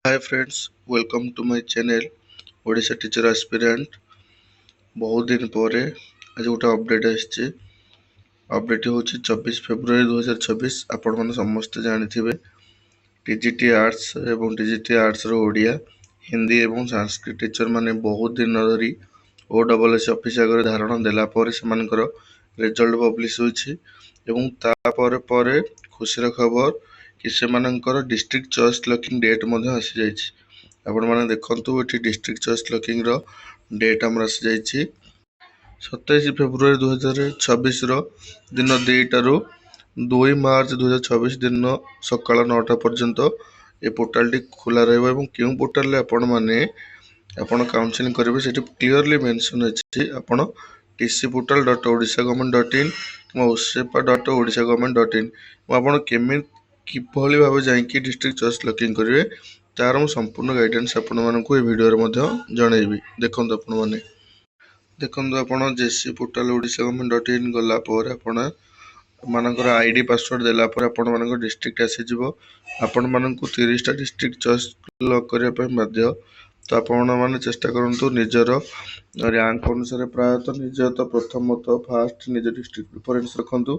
Hi friends, welcome to my channel Odisha teacher aspirant. बहुत दिन पर आज गोटे अपडेट आसी। अपडेट हूँ 24 फेब्रुआरी 2026। आपण मैंने समस्ते जानी टीजीटी आर्ट्स एवं टीजीटी आर्ट्स ओडिया हिंदी एवं संस्कृत टीचर माने बहुत दिन धरी OSS ऑफिस आगे धारणा देला रिजल्ट पब्लिश होइछि एवं तापर पर खुशीर खबर कि सेमानंकर डिस्ट्रिक्ट चॉइस लॉकिंग डेट मध्य आसी जाइछि। आपण माने देखंतु एठी डिस्ट्रिक्ट चॉइस लॉकिंग रो डेट हमर आसी जाइछि 27 फेब्रुआरी 2026 रो दिन 2टारू 2 मार्च 2026 दिन सकाळ 9टा पर्यंत ए पोर्टल टी खुला रहबो एवं केउ पोर्टल रे आपण माने आपण काउंसलिंग करिवे सेठी क्लियरली मेंशन अछि आपण tcportal.odishagovernment.in कि osepa.odishagovernment.in आपण केमि किभली भाबे जाईकि डिस्ट्रिक्ट चॉइस लॉकिंग करिवे तार मु संपूर्ण गाइडेंस आपण मानकु ए वीडियो रे मध्य जणैबी। देखंतु आपण माने देखंतु आपण जेसी पोर्टल odishagovernment.in गला पर आपण मानकर आईडी पासवर्ड देला पर आपण मानकर डिस्ट्रिक्ट आसी जिवो। आपण मानकु 30 टा डिस्ट्रिक्ट चॉइस लॉक करिया पे मध्य तो आपण माने चेष्टा करंतु निजर रैंक अनुसार प्राय तो निज तो प्रथम तो फास्ट निज डिस्ट्रिक्ट प्रेफरेंस रखंतु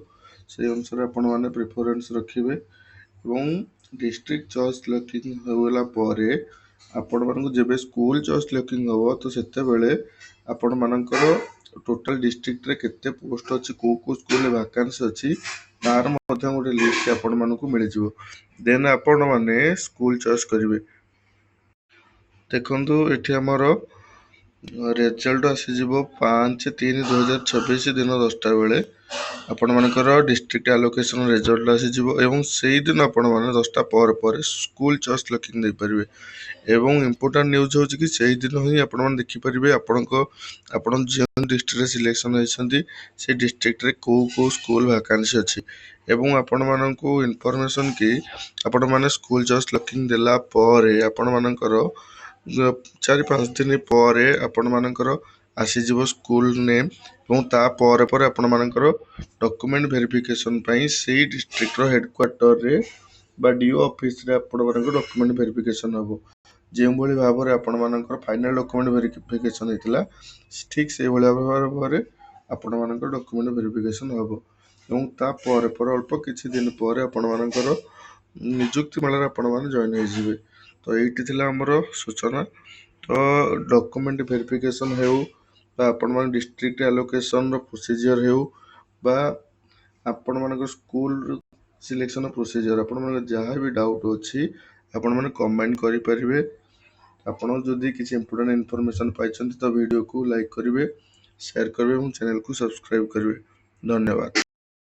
से अनुसार आपण माने प्रेफरेंस रखिबे एवं डिस्ट्रिक्ट चॉइस लॉकिंग होला परे आपण मानकु जेबे स्कूल चॉइस लॉकिंग हो तो सेते बेले आपण मानकर टोटल डिस्ट्रिक्ट रे केते पोस्ट अछि को स्कूल रे वैकेंसी अछि तार मध्य गोटे लिस्ट आपण मानकु मिल जिवो। देन आपण माने स्कूल चॉइस करिवे। देखंतु एठी हमर रिजल्ट आसी जिवो 5/3/2026 दिन 10टा बेले आपण मानकर डिस्ट्रिक्ट एलोकेशन रिजल्ट आसी जिवो एवं सेही दिन आपण माने 10टा पर स्कूल चॉइस लॉकिंग दे परिवे एवं इंपोर्टेंट न्यूज हो कि सेही दिन ही आपण माने देखि परिवे आपण जे डिस्ट्रिक्ट रे सिलेक्शन होइछंती से डिस्ट्रिक्ट रे को स्कूल वैकेंसी अछि एवं आपण मानकु इन्फॉर्मेशन कि आपण माने स्कूल चॉइस लॉकिंग देला परे आपण मानकर 4-5 दिन पर आपण मानकर आसी जिवो स्कूल नेम एवं ता पर आपण मानकर डॉक्यूमेंट वेरिफिकेशन पई सेही डिस्ट्रिक्ट रो हेडक्वार्टर रे बा डीओ ऑफिस रे आपण मानकर डॉक्यूमेंट वेरिफिकेशन होबो। जे भली भाबरे आपण मानकर फाइनल डॉक्यूमेंट वेरिफिकेशन हेतिला ठीक से भली भाबरे आपण मानकर डॉक्यूमेंट वेरिफिकेशन होबो एवं ता पर अल्प किछि दिन पर आपण मानकर नियुक्ति मेला आपण माने जॉइन हो जिवे। तो एठी थिला हमर सूचना। तो डॉक्यूमेंट वेरिफिकेशन हेउ बा आपण माने डिस्ट्रिक्ट एलोकेशन रो प्रोसीजर हेउ बा आपण मानकर स्कूल सिलेक्शन प्रोसीजर आपण माने जहाँ भी डाउट अछि आपण माने कमेंट करि परिवे। आपण जदि किछि इंपोर्टेंट इन्फॉर्मेशन पाइछंती तो वीडियो को लाइक करिवे, शेयर करिवे और चैनल को सब्सक्राइब करिवे। धन्यवाद।